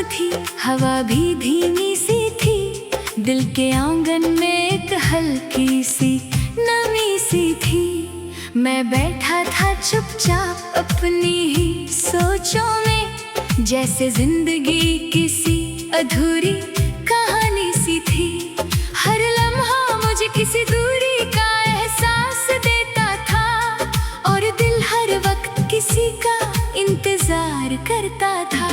थी, हवा भी धीमी सी थी, दिल के आंगन में एक हल्की सी नमी सी थी। मैं बैठा था चुपचाप अपनी ही सोचों में, जैसे जिंदगी किसी अधूरी कहानी सी थी। हर लम्हा मुझे किसी दूरी का एहसास देता था, और दिल हर वक्त किसी का इंतजार करता था।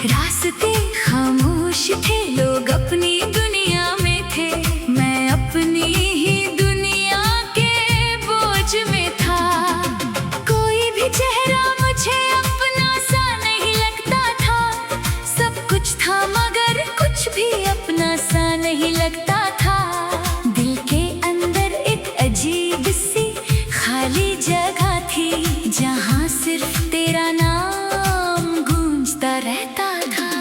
रास्ते खामोश थे, लोग अपनी दुनिया में थे, मैं अपनी ही दुनिया के बोझ में था। कोई भी चेहरा मुझे अपना सा नहीं लगता था, सब कुछ था मगर कुछ भी अपना सा नहीं लगता था। दिल के अंदर एक अजीब सी खाली जगह थी, जहाँ सिर्फ तेरा नाम गूंजता रहता था।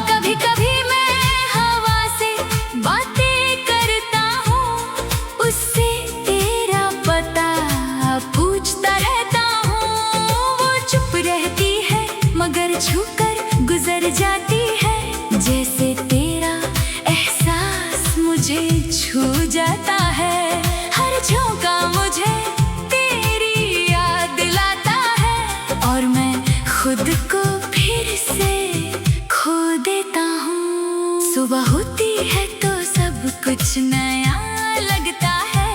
कभी कभी मैं हवा से बातें करता हूँ, उससे तेरा पता पूछता रहता हूँ। वो चुप रहती है मगर छूकर गुजर जाती है, जैसे तेरा एहसास मुझे छू जाता है। हर झोंका मुझे तेरी याद दिलाता है, और मैं खुद को फिर से खो देता हूँ। सुबह होती है तो सब कुछ नया लगता है,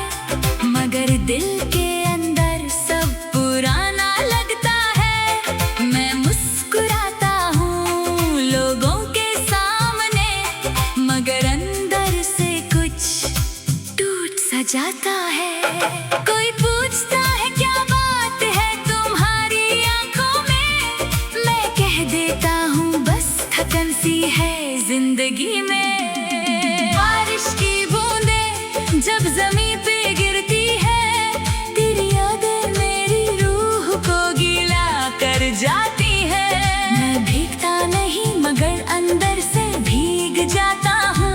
मगर दिल के अंदर सब पुराना लगता है। मैं मुस्कुराता हूँ लोगों के सामने, मगर अंदर से कुछ टूट सा जाता है। कोई पूछता है क्या बात है तुम्हारी आंखों में, मैं कह देता हूँ बस थकन सी है जिंदगी में। बारिश की बूंदें जब जमीन पे गिरती है, तेरी यादें मेरी रूह को गीला कर जाती है। मैं भीगता नहीं मगर अंदर से भीग जाता हूँ,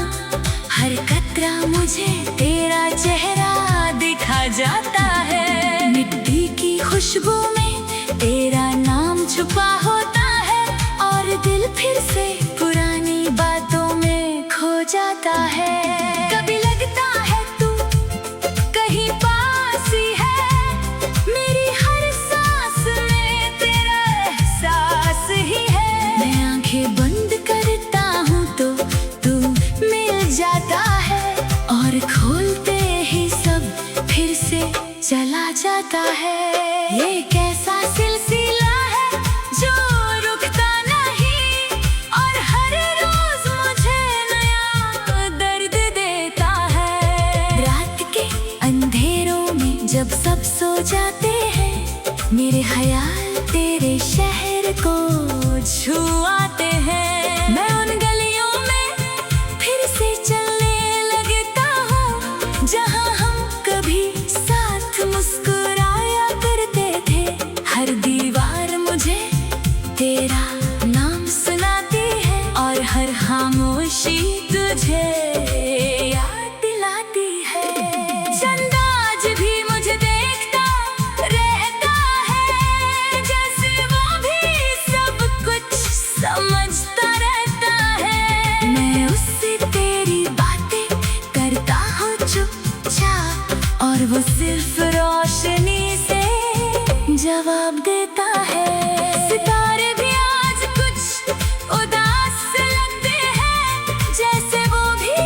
हर कतरा मुझे तेरा चेहरा दिखा जाता है। मिट्टी की खुशबू में तेरा नाम छुपा होता है, और दिल फिर से पुरानी बातों में खो जाता है। कभी लगता है तू कहीं पास ही है, मेरी हर सांस में तेरा एहसास ही है। मैं आंखें बंद करता हूँ तो तू मिल जाता है, और खोलते ही सब फिर से चला जाता है। ये कैसा सिलसिला है जो रुकता नहीं, और हर रोज मुझे नया दर्द देता है। रात के अंधेरों में जब सब सो जाते हैं, मेरे ख्याल तेरे शहर को छुआते हैं। मैं उन गलियों में फिर से चलने लगता हूँ, जहाँ हम कभी साथ मुस्कुराया करते थे। हर दीवार मुझे तेरा नाम सुनाती है, और हर खामोशी तुझे याद दिलाती है। चंदा आज भी मुझे देखता रहता है, जैसे वो भी सब कुछ समझता रहता है। मैं उससे तेरी बातें करता हूँ चुपचाप, और वो सिर्फ रोशनी से जवाब देता है। सितारे भी आज कुछ उदास से लगते हैं, जैसे वो भी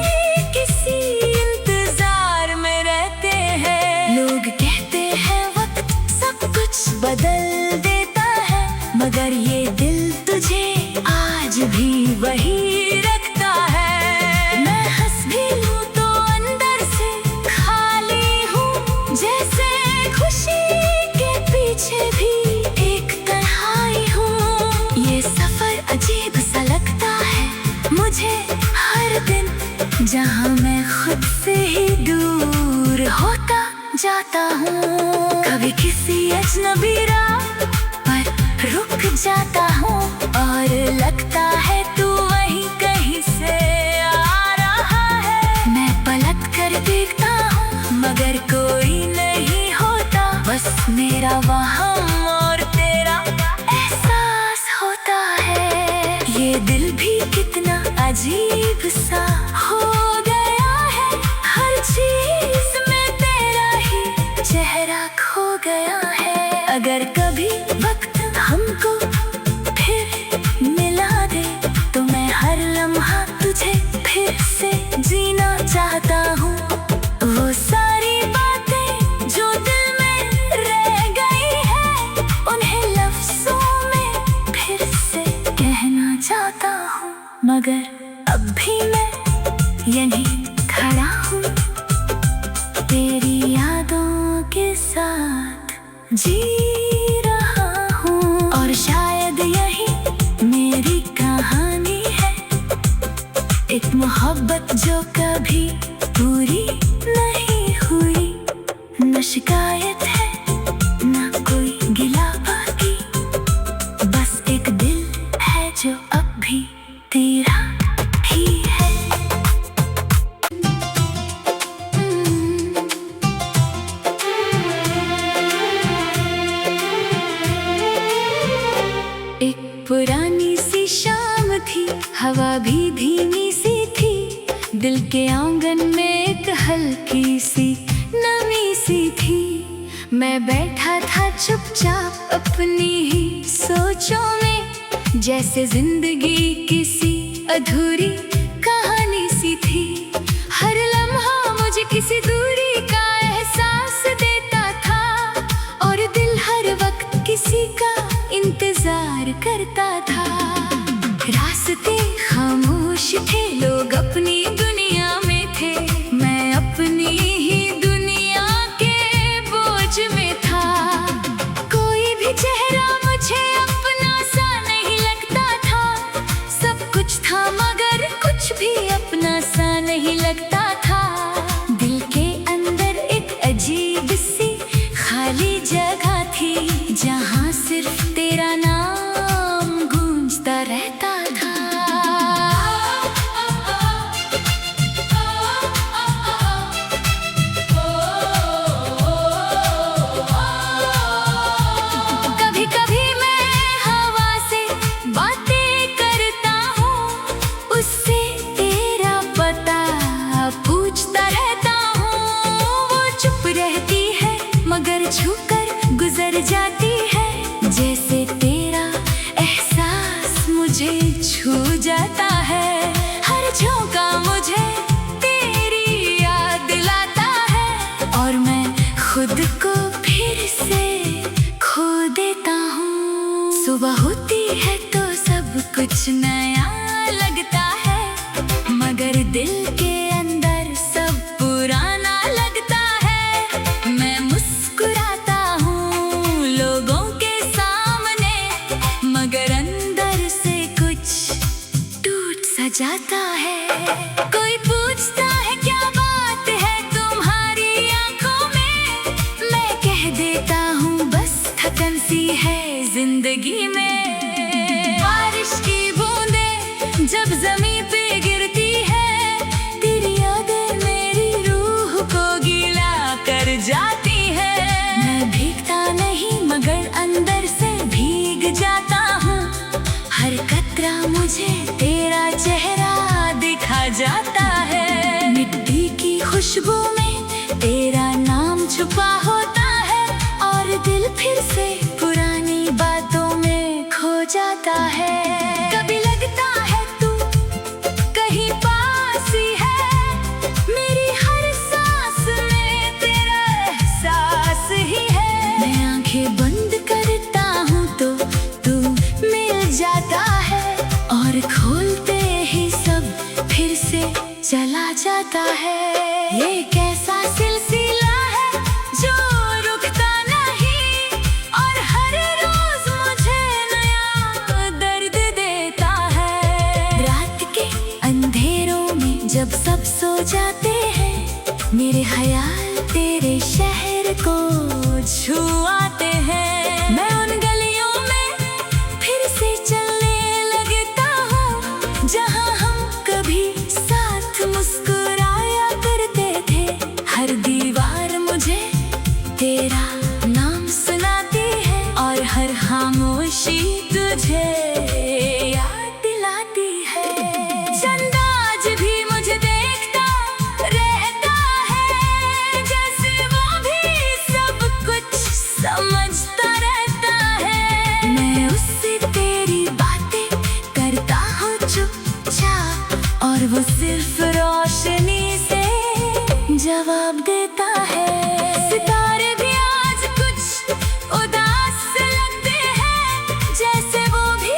किसी इंतजार में रहते हैं। लोग कहते हैं वक्त सब कुछ बदल देता है, मगर ये दिल तुझे आज भी वही रखता है। मैं हंस भी लूं तो अंदर से खाली हूँ, जैसे खुशी के पीछे भी एक तन्हाई हूँ। ये सफर अजीब सा लगता है मुझे हर दिन, जहाँ मैं खुद से ही दूर होता जाता हूँ। कभी किसी अजनबी राह पर रुक जाता हूँ, और लगता है तू वहीं कहीं से आ रहा है। मैं पलट कर देखता हूँ मगर कोई नहीं होता, बस मेरा वहम और तेरा एहसास होता है। ये दिल भी कितना अजीब सा हो गया है, हर चीज में तेरा ही चेहरा खो गया है। अगर कभी वक्त हमको फिर मिला दे तो मैं हर लम्हा तुझे फिर से जीना चाहता हूँ। वो सारी बातें जो दिल में रह गई है, उन्हें लफ्जों में फिर से कहना चाहता हूँ, मगर अब भी मैं यहीं खड़ा हूँ तेरी यादों के साथ जी रहा हूँ। और शायद यही मेरी कहानी है, एक मोहब्बत जो कभी पूरी नहीं हुई। न शिकायत है न कोई गिला बाकी, बस एक दिल है जो अब भी तेरा ही है। एक पुरानी सी शाम थी, हवा भी धीमी सी थी, दिल के आंगन में एक हल्की सी नमी सी थी। मैं बैठा था चुपचाप अपनी ही सोचों में, जैसे जिंदगी किसी अधूरी कहानी सी थी। हर लम्हा मुझे किसी दूरी का एहसास देता था, और दिल हर वक्त किसी का इंतजार करता था। रास्ते खामोश थे, लोग अपनी दुनिया में थे, मैं अपनी ही दुनिया के बोझ में था। कोई भी चेहरा मुझे अपना सा नहीं लगता था, सब कुछ था मगर कुछ भी अपना सा नहीं लगता था। दिल के अंदर एक अजीब सी खाली जगह थी, जहाँ सिर्फ तेरा नाम गूंजता रहता था। कभी कभी मैं हवा से बातें करता हूँ, उससे तेरा पता पूछता रहता हूँ। वो चुप रहती है मगर छूकर गुजर जाती है, जैसे तेरा एहसास मुझे छू जाता है। हर झोंका मुझे तेरी याद दिलाता है, और मैं खुद को फिर से खो देता हूँ। सुबह होती है तो सब कुछ नया लगता है, मगर दिल के अंदर सब पुराना लगता है। मैं मुस्कुराता हूँ लोगों के सामने, मगर अंदर से कुछ टूट सा जाता है। कोई पूछता है क्या बात है तुम्हारी आंखों में, मैं कह देता हूँ बस थकन सी है जिंदगी में। बारिश की बूंदें जब जमीन पे गिरती है, तेरी यादें मेरी रूह को गीला कर जाती है। मैं भीगता नहीं मगर अंदर से भीग जाता हूँ, हर कतरा मुझे तेरा चेहरा दिखा जाता है। मिट्टी की खुशबू में तेरा नाम छुपा होता है, और दिल फिर से पुरानी बातों में खो जाता है। कभी लगता है तू कहीं पास ही है, मेरी हर सांस में तेरा एहसास ही है। मैं आंखें बंद करता हूँ तो तू मिल जाता है, और खोलते ही सब फिर से चला जाता है। ये कैसा सिलसिला है जो रुकता नहीं, और हर रोज मुझे नया दर्द देता है। रात के अंधेरों में जब सब सो जाते हैं, मेरे ख्याल तेरे शहर को छुआते हैं। मैं उन गलियों में फिर से चलने लगता हूँ, जहाँ हम कभी साथ मुस्कुराया करते थे। जवाब देता है। सितारे भी आज कुछ उदास से लगते हैं, जैसे वो भी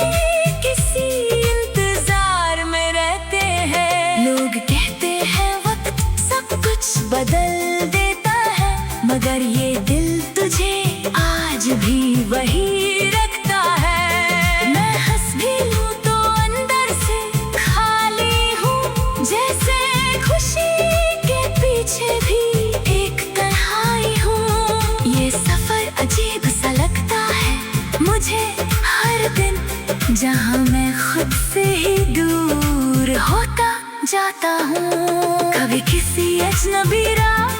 किसी इंतजार में रहते हैं। लोग कहते हैं वक्त सब कुछ बदल देता है, मगर ये दिल तुझे आज भी वही रखता है। मैं हंस भी लूं तो अंदर से खाली हूँ, जैसे खुशी के पीछे भी एक तन्हाई हूँ। ये सफर अजीब सा लगता है मुझे हर दिन, जहाँ मैं खुद से ही दूर होता जाता हूँ। कभी किसी अजनबी राह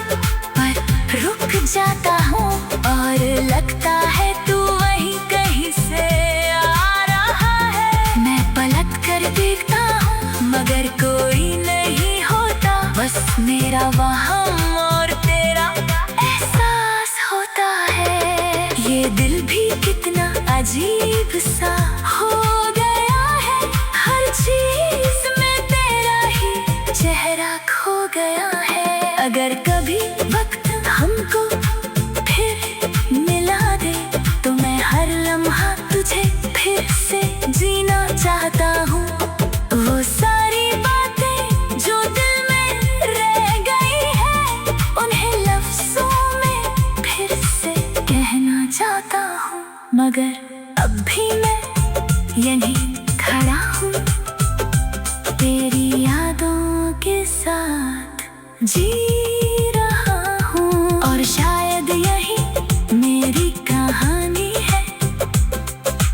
पर रुक जाता हूँ, और लगता है तू वहीं कहीं से आ रहा है। मैं पलट कर देखता हूँ मगर कोई नहीं होता, बस मेरा वहाँ और तेरा एहसास होता है। ये दिल भी कितना अजीब सा हो गया है, हर चीज में तेरा ही चेहरा खो गया है। अगर कभी वक्त हमको फिर मिला दे, तो मैं हर लम्हा तुझे फिर से जीना चाहता हूँ। वो सारी बातें जो दिल में रह गई है, उन्हें लफ्जों में फिर से कहना चाहता हूँ, मगर अब भी मैं यहीं खड़ा हूँ, तेरी यादों के साथ जी रहा हूँ। और शायद यही मेरी कहानी है,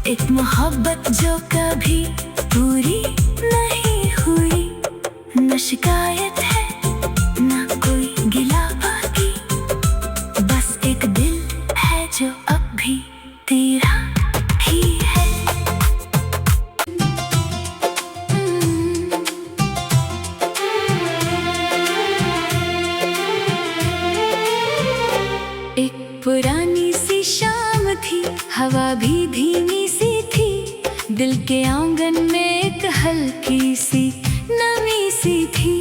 एक मोहब्बत जो कभी पूरी नहीं हुई। न शिकायत है न कोई गिला बाकी, बस एक दिल है जो अब भी तेरा ही है। एक पुरानी सी शाम थी, हवा भी धीमी सी थी, दिल के आंगन में एक हल्की सी नमी सी थी।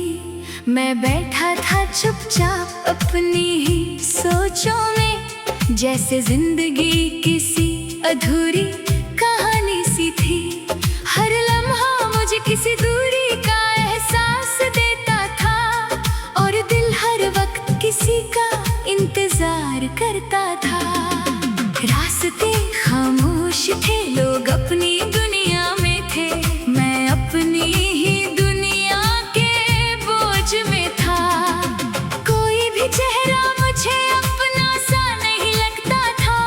मैं बैठा था चुपचाप अपनी ही सोचों में, जैसे जिंदगी किसी अधूरी कहानी सी थी। हर लम्हा मुझे किसी दूरी का एहसास देता था, और दिल हर वक्त किसी का इंतजार करता था। रास्ते खामोश थे, लोग अपनी दुनिया में थे, मैं अपनी ही दुनिया के बोझ में था। कोई भी चेहरा मुझे अपना सा नहीं लगता था,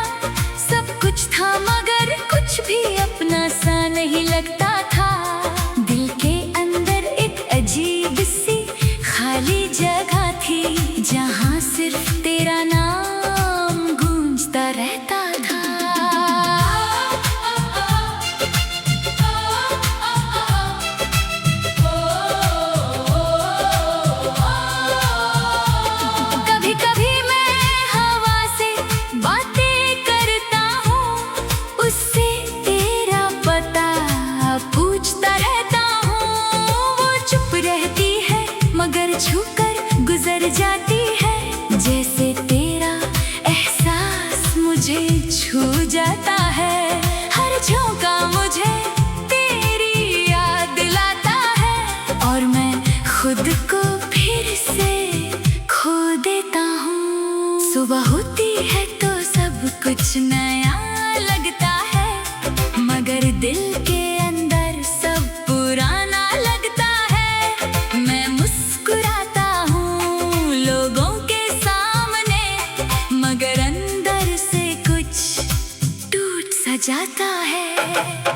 सब कुछ था मगर कुछ भी अपना सा नहीं लगता था। दिल के अंदर एक अजीब सी खाली जगह थी, जहाँ सिर्फ तेरा नाम गूंजता रहता था। कभी कभी मैं हवा से बातें करता हूँ, उससे तेरा पता पूछता रहता हूँ। वो चुप रहती है मगर छूकर गुजर जाती है, जैसे तेरा एहसास मुझे छू जाता है। हर झोंका मुझे तेरी याद दिलाता है, और मैं खुद को फिर से खो देता हूँ। सुबह होती है तो सब कुछ नया लगता है, मगर दिल के अंदर सब पुराना लगता है। मैं मुस्कुराता हूँ लोगों के सामने, मगर अंदर से कुछ टूट सा जाता है।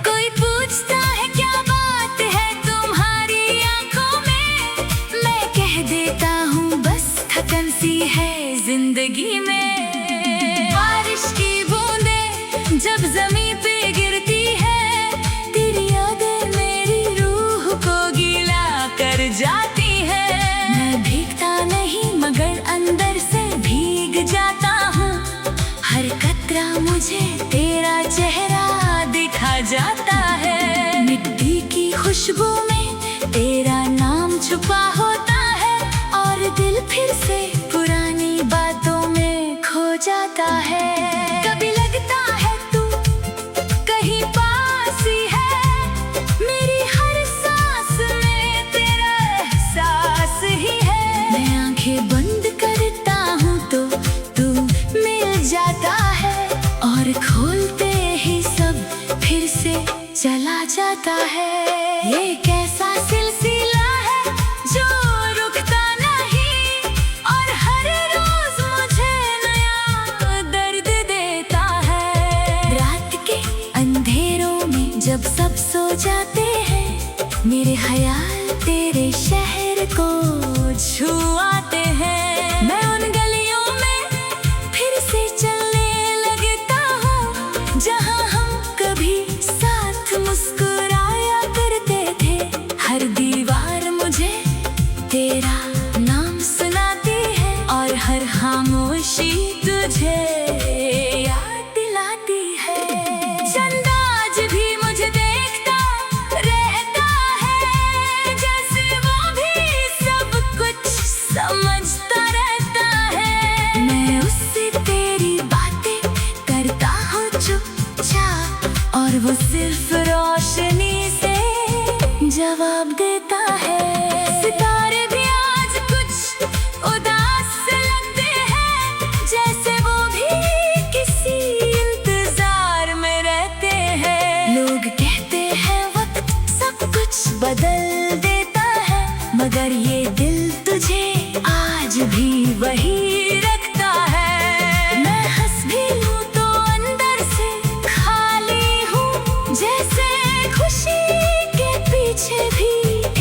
कोई पूछता है क्या बात है तुम्हारी आंखों में, मैं कह देता हूँ बस थकन सी है जिंदगी में। बारिश की बूंदें जब जमीन पे गिरती है, तेरी यादें मेरी रूह को गीला कर जाती है। मैं भीगता नहीं मगर अंदर से भीग जाता हूँ, हर कतरा मुझे तेरा चेहरा दिखा जाता है। मिट्टी की खुशबू में तेरा नाम छुपा होता है, और दिल फिर से जाता है। कभी लगता है तू कहीं पास ही है, मेरी हर सांस में तेरा एहसास ही है। मैं आंखें बंद करता हूँ तो तू मिल जाता है, और खोलते ही सब फिर से चला जाता है। ये कैसा सिलसिला है जो रुकता नहीं, और हर रोज मुझे नया दर्द देता है। रात के अंधेरों में जब सब सो जाते हैं, मेरे ख्याल तेरे शहर को छुआते हैं। मैं उन गलियों में फिर से चलने लगता हूँ जहाँ हम कभी साथ मुस्कुराया करते थे। हर दीवार मुझे तेरा नाम सुनाती है, और हर खामोशी तुझे याद दिलाती है। चंदा आज भी मुझे देखता रहता है, जैसे वो भी सब कुछ समझता रहता है। मैं उससे तेरी बातें करता हूँ चुपचाप, और वो सिर्फ रोशनी से जवाब देता है। सितारे भी आज कुछ उदास से लगते हैं, जैसे वो भी किसी इंतजार में रहते हैं। लोग कहते हैं वक्त सब कुछ बदल देता है, मगर ये दिल तुझे आज भी वही रखता है। मैं हंस भी लूं तो अंदर से खाली हूँ, जैसे खुशी के पीछे भी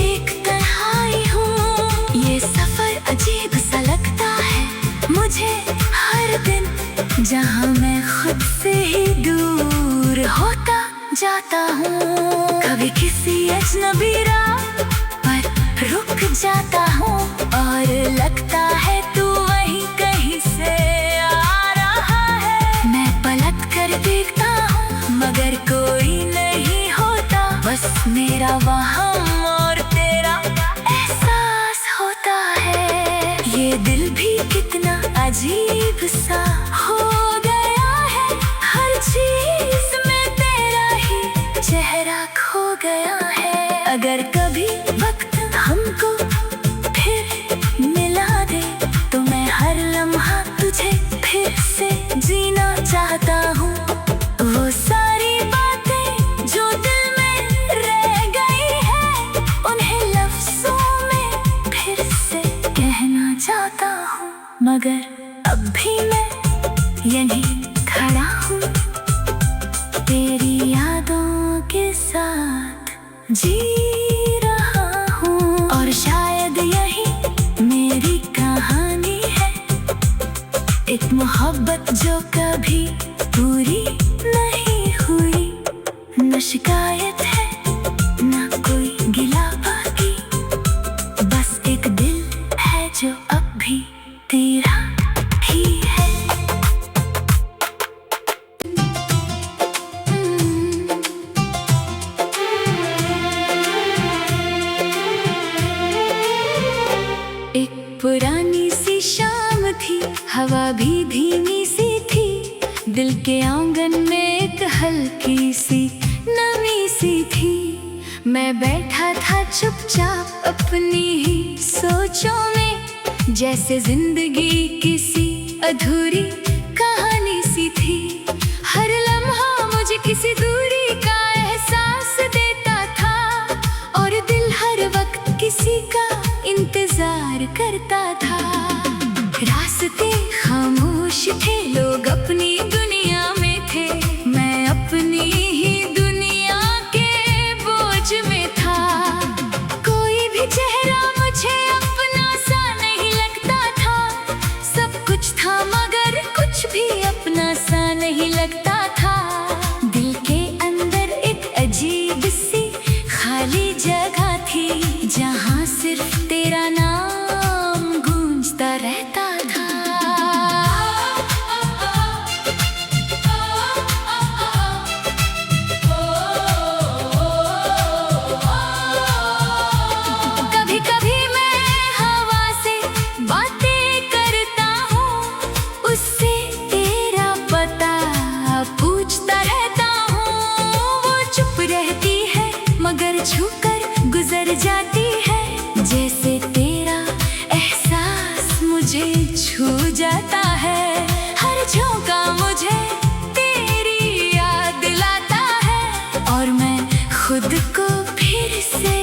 एक तन्हाई हूँ। ये सफर अजीब सा लगता है मुझे हर दिन, जहाँ मैं खुद से ही दूर होता जाता हूँ। कभी किसी अजनबी राह पर रुक जाता हूँ, और लगता है तू वहीं कहीं से आ रहा है। मैं पलट कर देखता हूँ मगर कोई नहीं होता, बस मेरा वहाँ और तेरा एहसास होता है। ये दिल भी कितना अजीब सा हो गया है, हर चीज में तेरा ही चेहरा खो गया है। अगर कभी वक्त हमको फिर मिला दे, तो मैं हर लम्हा तुझे फिर से जीना चाहता हूँ। वो सारी बातें जो दिल में रह गई है, उन्हें लफ्जों में फिर से कहना चाहता हूँ, मगर अब भी मैं यहीं खड़ा हूँ तेरी यादों के साथ जी रहा हूँ। और शायद यही मेरी कहानी है, एक मोहब्बत जो कभी पूरी नहीं हुई। न शिकायत है न कोई गिला बाकी, बस एक दिल है जो अब भी तेरा ही है। एक पुरानी सी शाम थी, हवा भी धीमी सी थी, दिल के आंगन में एक हल्की सी नमी सी थी। मैं बैठा था चुपचाप अपनी ही सोचों में, जैसे जिंदगी किसी अधूरी कहानी सी थी। हर लम्हा मुझे किसी दूरी का एहसास देता था, और दिल हर वक्त किसी का इंतजार करता था। रास्ते खामोश थे, लोग अपनी दुनिया में थे, मैं अपनी ही दुनिया के बोझ में था। कोई भी चेहरा मुझे अपना सा नहीं लगता था, सब कुछ था मगर कुछ भी अपना सा नहीं लगता था। दिल के अंदर एक अजीब सी खाली जगह थी, जहाँ सिर्फ तेरा नाम गूंजता रहता था। छू जाता है। हर झोंका मुझे तेरी याद दिलाता है और मैं खुद को फिर से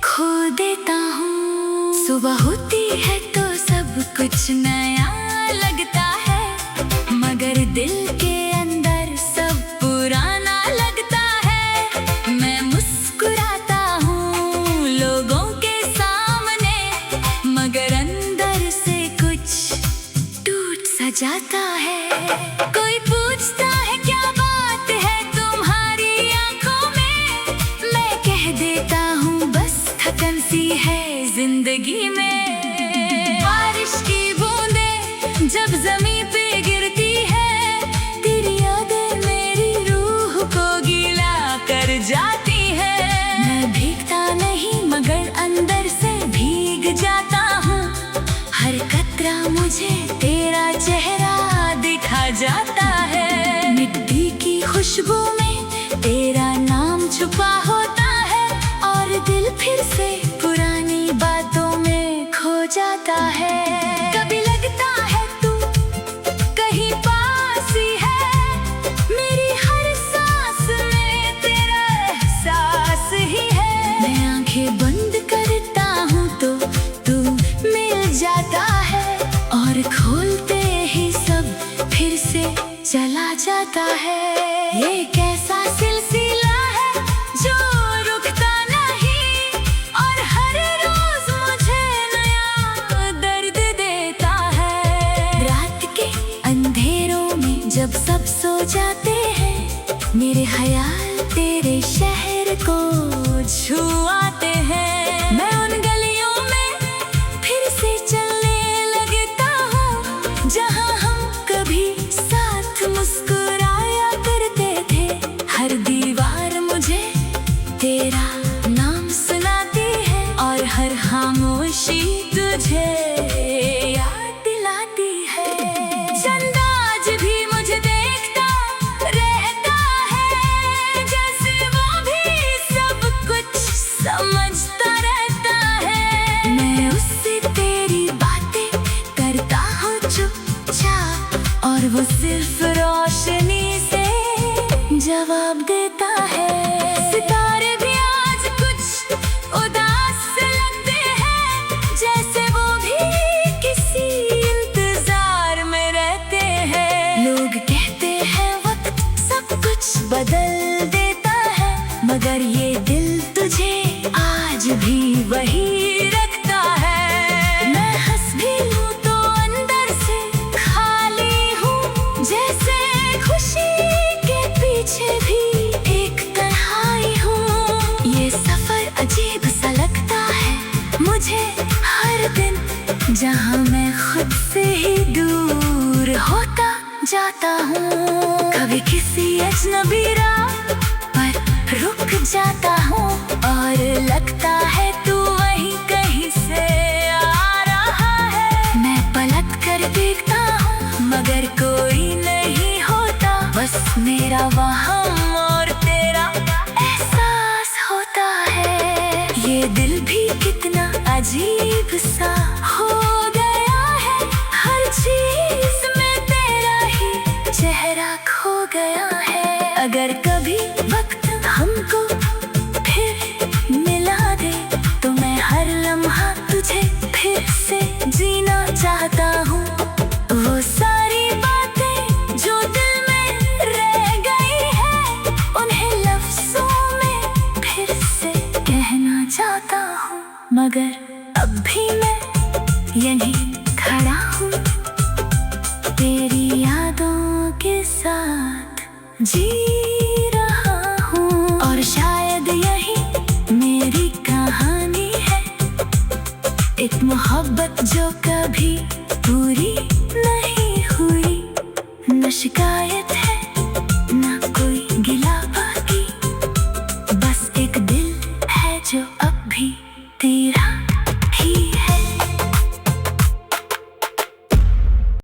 खो देता हूँ। सुबह होती है तो सब कुछ नया लगता है, मगर दिल के अंदर सब पुराना लगता है। मैं मुस्कुराता हूँ लोगों के सामने, मगर अंदर से कुछ टूट सा जाता है। कोई पूछता है क्या बात है तुम्हारी आंखों में, मैं कह देता हूँ बस थकन सी है जिंदगी में। बारिश की बूंदें जब जमीन पे गिरती है, तेरी यादें मेरी रूह को गीला कर जाती है। मैं भीगता नहीं मगर अंदर से भीग जाता हूँ, हर कतरा मुझे तेरा चेहरा दिखा जाता है। मिट्टी की खुशबू में तेरा नाम छुपा होता है और दिल फिर से पुरानी बातों में खो जाता है। कभी लगता है तू कहीं पास ही है, मेरी हर सांस में तेरा एहसास ही है। मैं आंखें बंद करता हूँ तो तू मिल जाता है और खोलते ही सब फिर से चला जाता है। ये कैसा सिलसिला है जो रुकता नहीं और हर रोज मुझे नया दर्द देता है। रात के अंधेरों में जब सब सो जाते हैं, मेरे ख्याल तेरे शहर को छुआते हैं। मैं उन गलियों में फिर से चलने लगता हूँ जहाँ हम कभी साथ मुस्कुराया करते थे। हर दीवार मुझे तेरा नाम सुनाती है और हर खामोशी तुझे याद दिलाती है। चंदा आज भी मुझे देखता रहता है, जैसे वो भी सब कुछ समझता रहता है। मैं उससे तेरी बातें करता हूँ चुपचाप और वो सिर्फ रोशनी से जवाब देता है। सितारे भी आज कुछ उदास से लगते हैं, जैसे वो भी किसी इंतजार में रहते हैं। लोग कहते हैं वक्त सब कुछ बदल देता है, मगर ये दिल तुझे आज भी वही रखता है। मैं हंस भी लूं तो अंदर से खाली हूँ, जैसे खुशी के पीछे भी एक तन्हाई हूँ। ये सफर अजीब सा लगता है मुझे हर दिन, जहाँ मैं खुद से ही दूर होता जाता हूँ। कभी किसी अजनबी राह पर रुक जाता हूँ और लगता है तू वहीं कहीं से आ रहा है। मैं पलट कर देखता हूँ मगर कोई नहीं होता, बस मेरा वहाँ और तेरा एहसास होता है। ये दिल भी कितना अजीब सा हो गया है, हर चीज में तेरा ही चेहरा खो गया है। अगर कभी वक्त हमको फिर मिला दे तो मैं हर लम्हा तुझे फिर से जीना चाहता हूँ। वो सारी बातें जो दिल में रह गई है, उन्हें लफ्जों में फिर से कहना चाहता हूँ, मगर अब भी मैं यहीं खड़ा हूँ तेरी यादों के साथ जी।